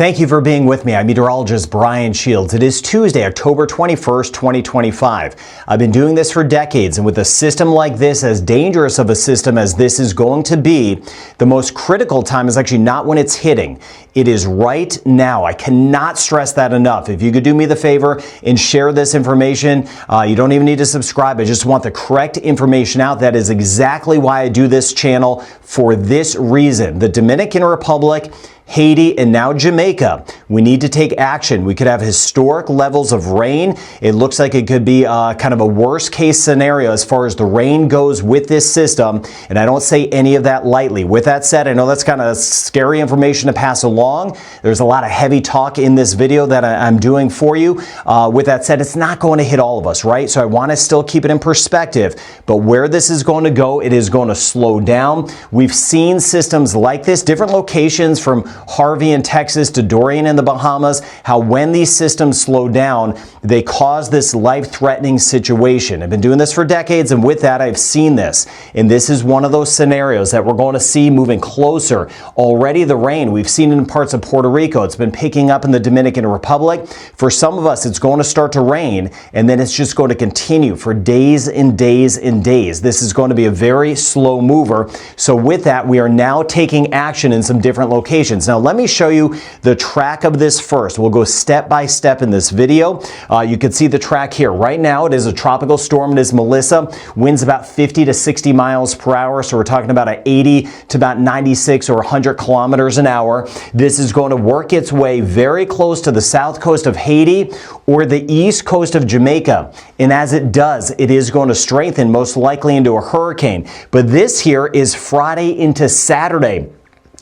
Thank you for being with me. I'm meteorologist Brian Shields. It is Tuesday, October 21st, 2025. I've been doing this for decades, and with a system like this, as dangerous of a system as this is going to be, the most critical time is actually not when it's hitting. It is right now. I cannot stress that enough. If you could do me the favor and share this information, you don't even need to subscribe. I just want the correct information out. That is exactly why I do this channel, for this reason. The Dominican Republic, Haiti, and now Jamaica. We need to take action. We could have historic levels of rain. It looks like it could be kind of a worst case scenario as far as the rain goes with this system, and I don't say any of that lightly. With that said, I know that's kind of scary information to pass along. There's a lot of heavy talk in this video that I'm doing for you. With that said, it's not going to hit all of us, right? So I want to still keep it in perspective, but where this is going to go, it is going to slow down. We've seen systems like this, different locations from Harvey in Texas to Dorian in the Bahamas, how when these systems slow down, they cause this life-threatening situation. I've been doing this for decades, and with that, I've seen this. And this is one of those scenarios that we're going to see moving closer. Already the rain, we've seen it in parts of Puerto Rico. It's been picking up in the Dominican Republic. For some of us, it's going to start to rain, and then it's just going to continue for days and days and days. This is going to be a very slow mover. So with that, we are now taking action in some different locations. Now, let me show you the track of this first. We'll go step by step in this video. You can see the track here. Right now, it is a tropical storm. It is Melissa. Winds about 50 to 60 miles per hour. So we're talking about an 80 to about 96 or 100 kilometers an hour. This is going to work its way very close to the south coast of Haiti or the east coast of Jamaica. And as it does, it is going to strengthen most likely into a hurricane. But this here is Friday into Saturday.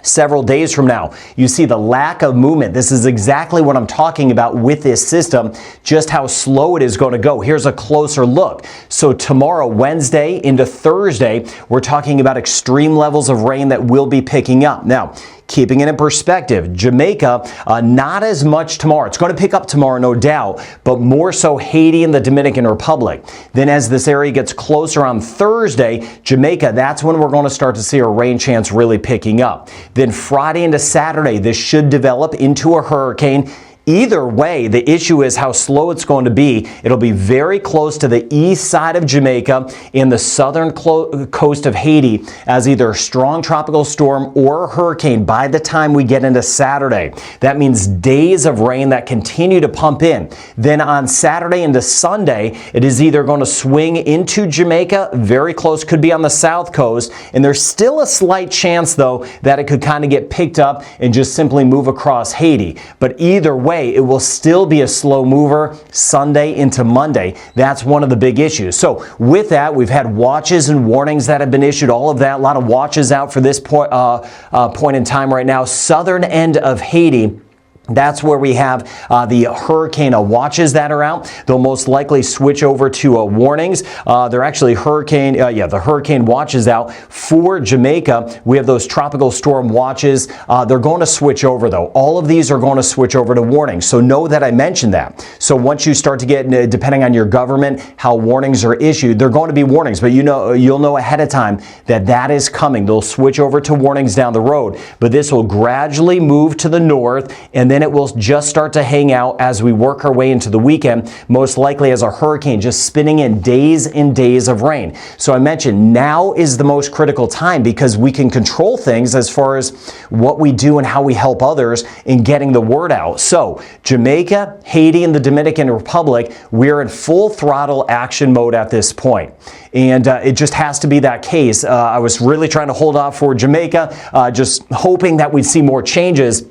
Several days from now, you see the lack of movement. This is exactly what I'm talking about with this system, just how slow it is going to go. Here's a closer look. So tomorrow, Wednesday into Thursday, we're talking about extreme levels of rain that will be picking up. Now, keeping it in perspective, Jamaica, not as much tomorrow. It's going to pick up tomorrow, no doubt, but more so Haiti and the Dominican Republic. Then as this area gets closer on Thursday, Jamaica, that's when we're going to start to see our rain chance really picking up. Then Friday into Saturday, this should develop into a hurricane. Either way, the issue is how slow it's going to be. It'll be very close to the east side of Jamaica and the southern coast of Haiti as either a strong tropical storm or a hurricane by the time we get into Saturday. That means days of rain that continue to pump in. Then on Saturday into Sunday, it is either going to swing into Jamaica, very close, could be on the south coast, and there's still a slight chance, though, that it could kind of get picked up and just simply move across Haiti. But either way, it will still be a slow mover Sunday into Monday. That's one of the big issues. So with that, we've had watches and warnings that have been issued, all of that, a lot of watches out for this point in time right now. Southern end of Haiti, that's where we have the hurricane watches that are out. They'll most likely switch over to warnings. They're actually the hurricane watches out for Jamaica. We have those tropical storm watches. They're going to switch over, though. All of these are going to switch over to warnings. So know that I mentioned that. So once you start to get, depending on your government, how warnings are issued, they're going to be warnings. But you'll know ahead of time that that is coming. They'll switch over to warnings down the road. But this will gradually move to the north, and then it will just start to hang out as we work our way into the weekend, most likely as a hurricane, just spinning in days and days of rain. So I mentioned now is the most critical time because we can control things as far as what we do and how we help others in getting the word out. So Jamaica, Haiti, and the Dominican Republic, we're in full throttle action mode at this point. And it just has to be that case. I was really trying to hold off for Jamaica, just hoping that we'd see more changes.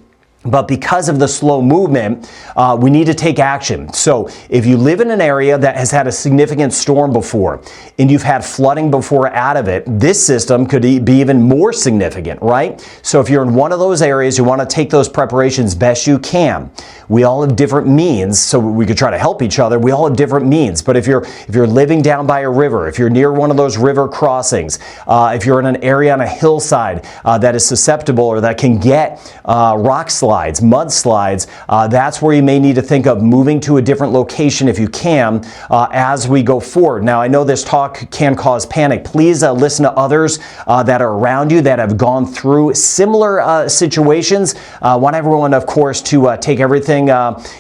But because of the slow movement, we need to take action. So if you live in an area that has had a significant storm before and you've had flooding before out of it, this system could be even more significant, right? So if you're in one of those areas, you want to take those preparations best you can. We all have different means, so we could try to help each other. We all have different means. But if you're living down by a river, if you're near one of those river crossings, if you're in an area on a hillside that is susceptible or that can get rock slide, landslides, mudslides, that's where you may need to think of moving to a different location if you can as we go forward. Now, I know this talk can cause panic. Please listen to others that are around you that have gone through similar situations. I want everyone, of course, to take everything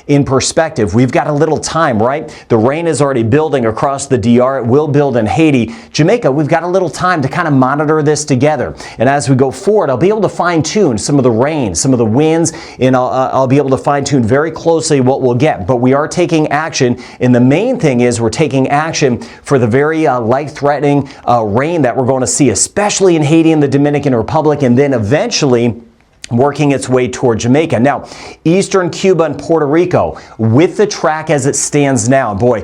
in perspective. We've got a little time, right? The rain is already building across the DR. It will build in Haiti. Jamaica, we've got a little time to kind of monitor this together. And as we go forward, I'll be able to fine-tune some of the rain, some of the winds, and I'll be able to fine-tune very closely what we'll get. But we are taking action, and the main thing is we're taking action for the very life-threatening rain that we're going to see, especially in Haiti and the Dominican Republic, and then eventually working its way toward Jamaica. Now, eastern Cuba and Puerto Rico, with the track as it stands now, boy,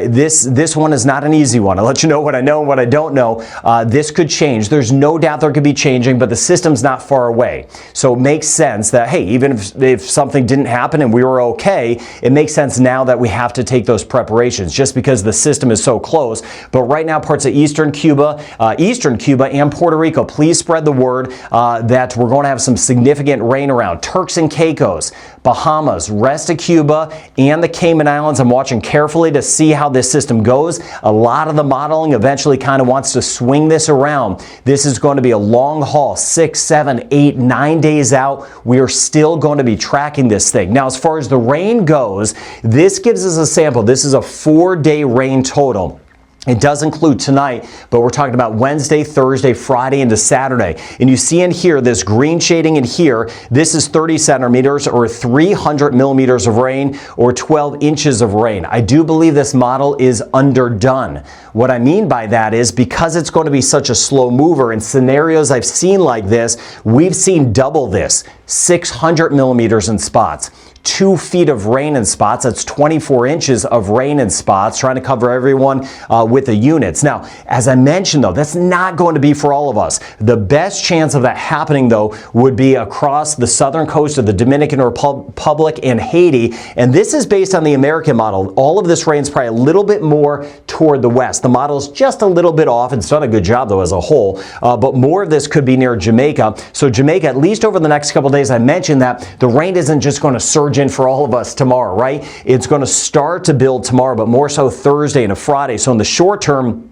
this one is not an easy one. I'll let you know what I know and what I don't know. This could change. There's no doubt there could be changing, but the system's not far away. So it makes sense that, hey, even if something didn't happen and we were okay, it makes sense now that we have to take those preparations just because the system is so close. But right now, parts of eastern Cuba and Puerto Rico, please spread the word that we're going to have some significant rain around. Turks and Caicos, Bahamas, rest of Cuba, and the Cayman Islands. I'm watching carefully to see how this system goes. A lot of the modeling eventually kind of wants to swing this around. This is going to be a long haul, 6, 7, 8, 9 days out. We are still going to be tracking this thing. Now, as far as the rain goes, this gives us a sample. This is a 4-day rain total. It does include tonight, but we're talking about Wednesday, Thursday, Friday, into Saturday. And you see in here, this green shading in here, this is 30 centimeters or 300 millimeters of rain or 12 inches of rain. I do believe this model is underdone. What I mean by that is because it's going to be such a slow mover in scenarios I've seen like this, we've seen double this, 600 millimeters in spots. 2 feet of rain in spots. That's 24 inches of rain in spots, trying to cover everyone with the units. Now, as I mentioned, though, that's not going to be for all of us. The best chance of that happening, though, would be across the southern coast of the Dominican Republic and Haiti. And this is based on the American model. All of this rain is probably a little bit more toward the west. The model is just a little bit off. It's done a good job, though, as a whole. But more of this could be near Jamaica. So Jamaica, at least over the next couple of days, I mentioned that the rain isn't just going to surge in for all of us tomorrow, right? It's going to start to build tomorrow, but more so Thursday and a Friday. So in the short term,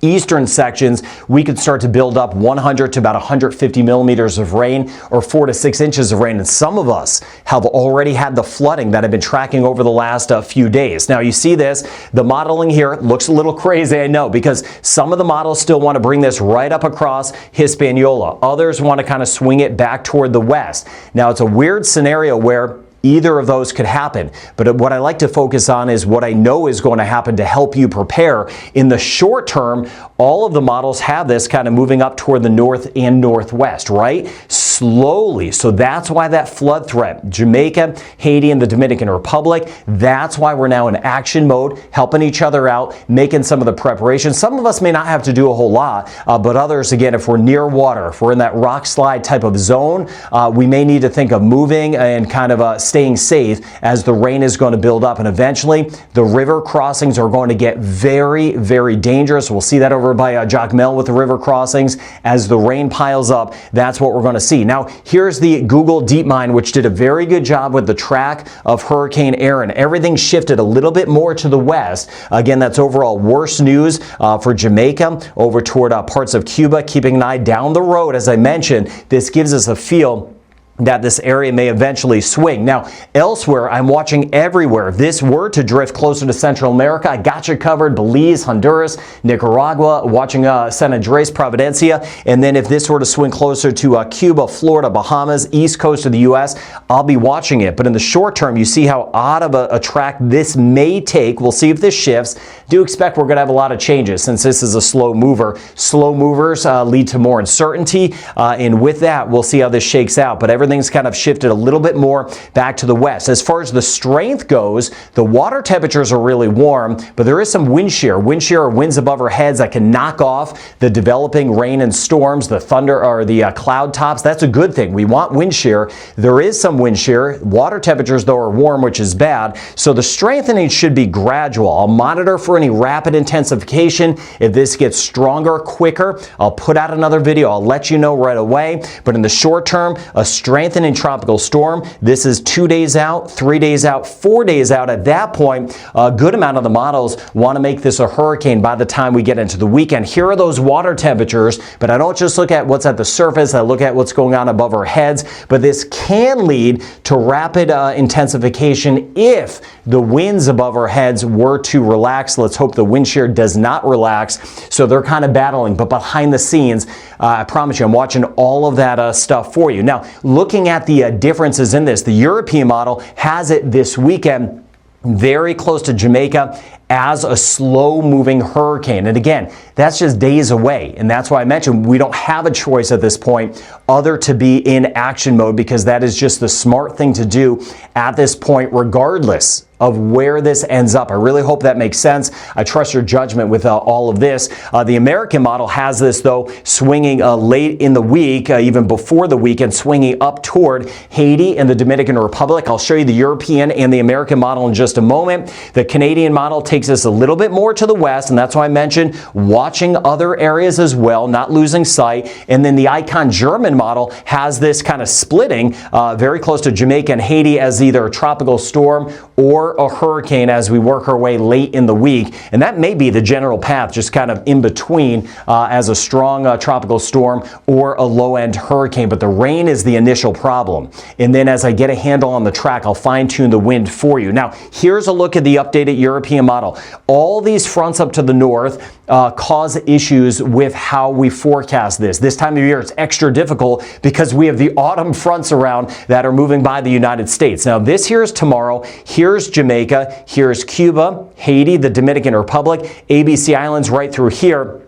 eastern sections, we could start to build up 100 to about 150 millimeters of rain or 4 to 6 inches of rain. And some of us have already had the flooding that I've been tracking over the last few days. Now, you see this, the modeling here looks a little crazy, I know, because some of the models still want to bring this right up across Hispaniola. Others want to kind of swing it back toward the west. Now, it's a weird scenario where either of those could happen. But what I like to focus on is what I know is going to happen to help you prepare. In the short term, all of the models have this kind of moving up toward the north and northwest, right? Slowly. So that's why that flood threat, Jamaica, Haiti, and the Dominican Republic, that's why we're now in action mode, helping each other out, making some of the preparations. Some of us may not have to do a whole lot, but others, again, if we're near water, if we're in that rock slide type of zone, we may need to think of moving and kind of staying safe as the rain is going to build up. And eventually, the river crossings are going to get very, very dangerous. We'll see that over by Jacmel with the river crossings. As the rain piles up, that's what we're going to see. Now, here's the Google DeepMind, which did a very good job with the track of Hurricane Aaron. Everything shifted a little bit more to the west. Again, that's overall worse news for Jamaica, over toward parts of Cuba, keeping an eye down the road. As I mentioned, this gives us a feel that this area may eventually swing. Now, elsewhere, I'm watching everywhere. If this were to drift closer to Central America, I got you covered. Belize, Honduras, Nicaragua, watching San Andres, Providencia. And then if this were to swing closer to Cuba, Florida, Bahamas, east coast of the U.S., I'll be watching it. But in the short term, you see how odd of a track this may take. We'll see if this shifts. Do expect we're going to have a lot of changes since this is a slow mover. Slow movers lead to more uncertainty. And with that, we'll see how this shakes out. But everything's kind of shifted a little bit more back to the west. As far as the strength goes, the water temperatures are really warm, but there is some wind shear. Wind shear or winds above our heads that can knock off the developing rain and storms, the thunder or the cloud tops. That's a good thing. We want wind shear. There is some wind shear. Water temperatures, though, are warm, which is bad. So the strengthening should be gradual. I'll monitor for any rapid intensification. If this gets stronger, quicker, I'll put out another video. I'll let you know right away. But in the short term, a strengthening tropical storm. This is 2 days out, 3 days out, 4 days out. At that point, a good amount of the models want to make this a hurricane by the time we get into the weekend. Here are those water temperatures, but I don't just look at what's at the surface. I look at what's going on above our heads. But this can lead to rapid intensification if the winds above our heads were to relax. Let's hope the wind shear does not relax. So they're kind of battling, but behind the scenes, I promise you, I'm watching all of that stuff for you. Now, looking at the differences in this, the European model has it this weekend very close to Jamaica as a slow-moving hurricane. And again, that's just days away. And that's why I mentioned we don't have a choice at this point other to be in action mode, because that is just the smart thing to do at this point, regardless of where this ends up. I really hope that makes sense. I trust your judgment with all of this. The American model has this, though, swinging late in the week, even before the weekend, swinging up toward Haiti and the Dominican Republic. I'll show you the European and the American model in just a moment. The Canadian model takes us a little bit more to the west, and that's why I mentioned watching other areas as well, not losing sight. And then the Icon German model has this kind of splitting very close to Jamaica and Haiti as either a tropical storm or a hurricane as we work our way late in the week. And that may be the general path, just kind of in between as a strong tropical storm or a low-end hurricane. But the rain is the initial problem. And then as I get a handle on the track, I'll fine-tune the wind for you. Now, here's a look at the updated European model. All these fronts up to the north cause issues with how we forecast this. This time of year, it's extra difficult because we have the autumn fronts around that are moving by the United States. Now, this here is tomorrow. Here's Jamaica. Here's Cuba, Haiti, the Dominican Republic, ABC Islands right through here.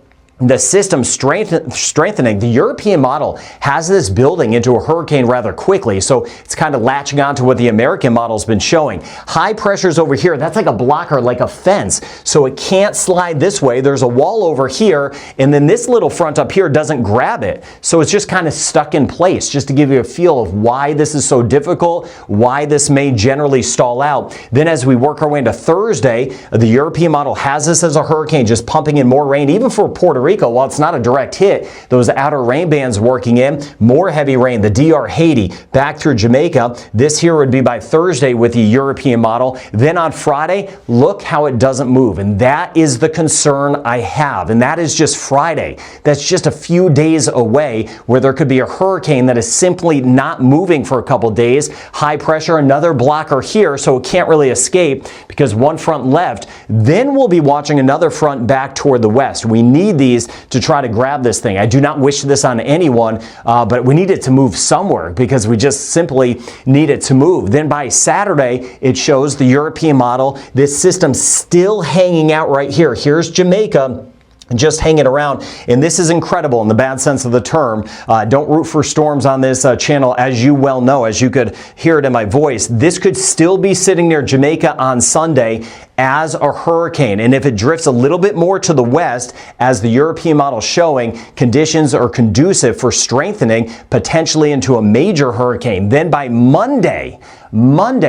The system strengthening. The European model has this building into a hurricane rather quickly, so it's kind of latching on to what the American model's been showing. High pressures over here, that's like a blocker, like a fence, so it can't slide this way. There's a wall over here, and then this little front up here doesn't grab it, so it's just kind of stuck in place, just to give you a feel of why this is so difficult, why this may generally stall out. Then as we work our way into Thursday, the European model has this as a hurricane, just pumping in more rain, even for Puerto Rico. While it's not a direct hit, those outer rain bands working in, more heavy rain, the DR Haiti, back through Jamaica. This here would be by Thursday with the European model. Then on Friday, look how it doesn't move. And that is the concern I have. And that is just Friday. That's just a few days away where there could be a hurricane that is simply not moving for a couple days. High pressure, another blocker here, so it can't really escape because one front left. Then we'll be watching another front back toward the west. We need these to try to grab this thing. I do not wish this on anyone, but we need it to move somewhere because we just simply need it to move. Then by Saturday, it shows the European model, this system still hanging out right here. Here's Jamaica, just hanging around, and this is incredible in the bad sense of the term. Don't root for storms on this channel, as you well know, as you could hear it in my voice. This could still be sitting near Jamaica on Sunday as a hurricane, and if it drifts a little bit more to the west, as the European model showing, conditions are conducive for strengthening potentially into a major hurricane. Then by Monday,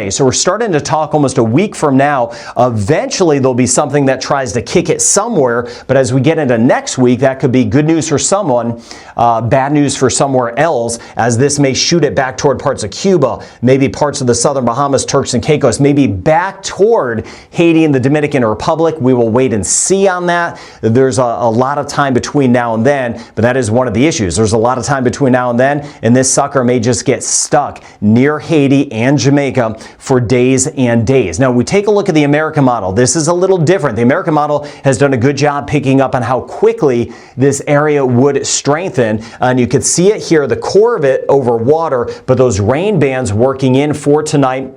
so we're starting to talk almost a week from now. Eventually there'll be something that tries to kick it somewhere, but as we get into next week, that could be good news for someone, bad news for somewhere else, as this may shoot it back toward parts of Cuba, maybe parts of the southern Bahamas, Turks and Caicos, maybe back toward Haiti and the Dominican Republic. We will wait and see on that. There's a lot of time between now and then, but that is one of the issues. There's a lot of time between now and then, and this sucker may just get stuck near Haiti and Jamaica for days and days. Now, we take a look at the American model. This is a little different. The American model has done a good job picking up on how quickly this area would strengthen, and you can see it here, the core of it over water, but those rain bands working in for tonight,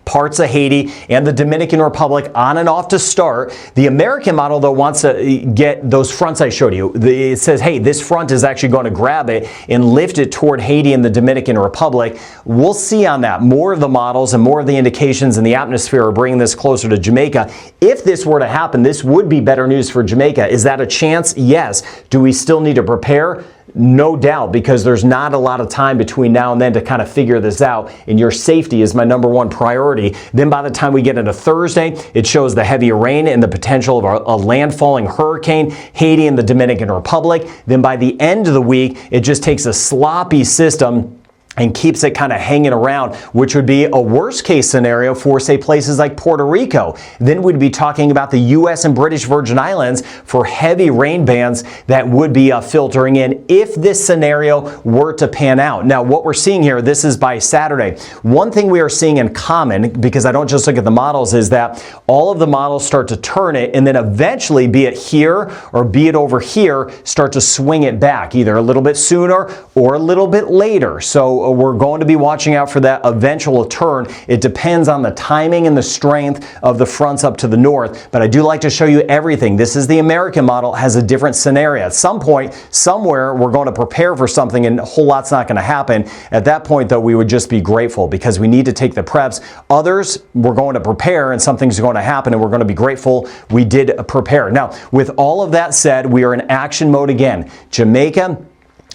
parts of Haiti and the Dominican Republic on and off to start. The American model, though, wants to get those fronts I showed you. It says, hey, this front is actually going to grab it and lift it toward Haiti and the Dominican Republic. We'll see on that. More of the models and more of the indications in the atmosphere are bringing this closer to Jamaica. If this were to happen, this would be better news for Jamaica. Is that a chance? Yes. Do we still need to prepare? No doubt, because there's not a lot of time between now and then to kind of figure this out, and your safety is my number one priority. Then by the time we get into Thursday, it shows the heavy rain and the potential of a landfalling hurricane, Haiti and the Dominican Republic. Then by the end of the week, it just takes a sloppy system and keeps it kind of hanging around, which would be a worst case scenario for, say, places like Puerto Rico. Then we'd be talking about the U.S. and British Virgin Islands for heavy rain bands that would be filtering in if this scenario were to pan out. Now, what we're seeing here, this is by Saturday. One thing we are seeing in common, because I don't just look at the models, is that all of the models start to turn it, and then eventually, be it here or be it over here, start to swing it back, either a little bit sooner or a little bit later. So we're going to be watching out for that eventual turn. It depends on the timing and the strength of the fronts up to the north, but I do like to show you everything. This is the American model, has a different scenario. At some point, somewhere, we're going to prepare for something and a whole lot's not going to happen. At that point, though, we would just be grateful because we need to take the preps. Others, we're going to prepare and something's going to happen and we're going to be grateful we did prepare. Now, with all of that said, we are in action mode again. Jamaica,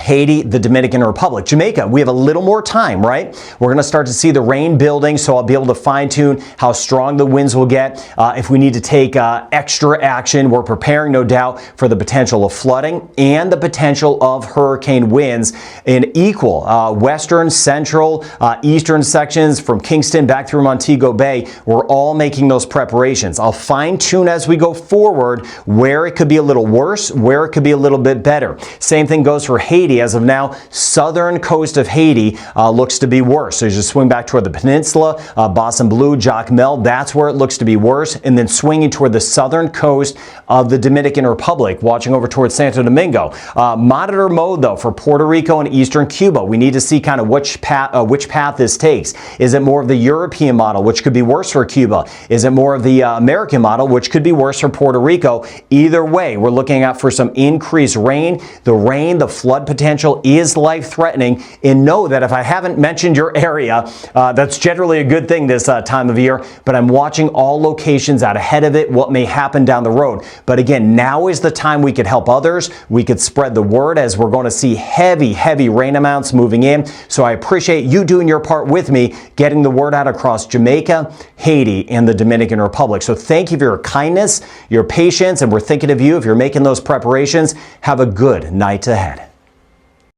Haiti, the Dominican Republic. Jamaica, we have a little more time, right? We're going to start to see the rain building, so I'll be able to fine-tune how strong the winds will get. If we need to take extra action, we're preparing, no doubt, for the potential of flooding and the potential of hurricane winds in equal western, central, eastern sections from Kingston back through Montego Bay. We're all making those preparations. I'll fine-tune as we go forward where it could be a little worse, where it could be a little bit better. Same thing goes for Haiti. As of now, southern coast of Haiti looks to be worse. So as you swing back toward the peninsula, Boston Blue, Jacmel, that's where it looks to be worse. And then swinging toward the southern coast of the Dominican Republic, watching over towards Santo Domingo. Monitor mode, though, for Puerto Rico and eastern Cuba. We need to see kind of which path this takes. Is it more of the European model, which could be worse for Cuba? Is it more of the American model, which could be worse for Puerto Rico? Either way, we're looking out for some increased rain. The flood potential is life-threatening, and know that if I haven't mentioned your area, that's generally a good thing this time of year, but I'm watching all locations out ahead of it, what may happen down the road. But again, now is the time we could help others. We could spread the word as we're going to see heavy rain amounts moving in. So I appreciate you doing your part with me, getting the word out across Jamaica, Haiti, and the Dominican Republic. So thank you for your kindness, your patience, and we're thinking of you if you're making those preparations. Have a good night ahead.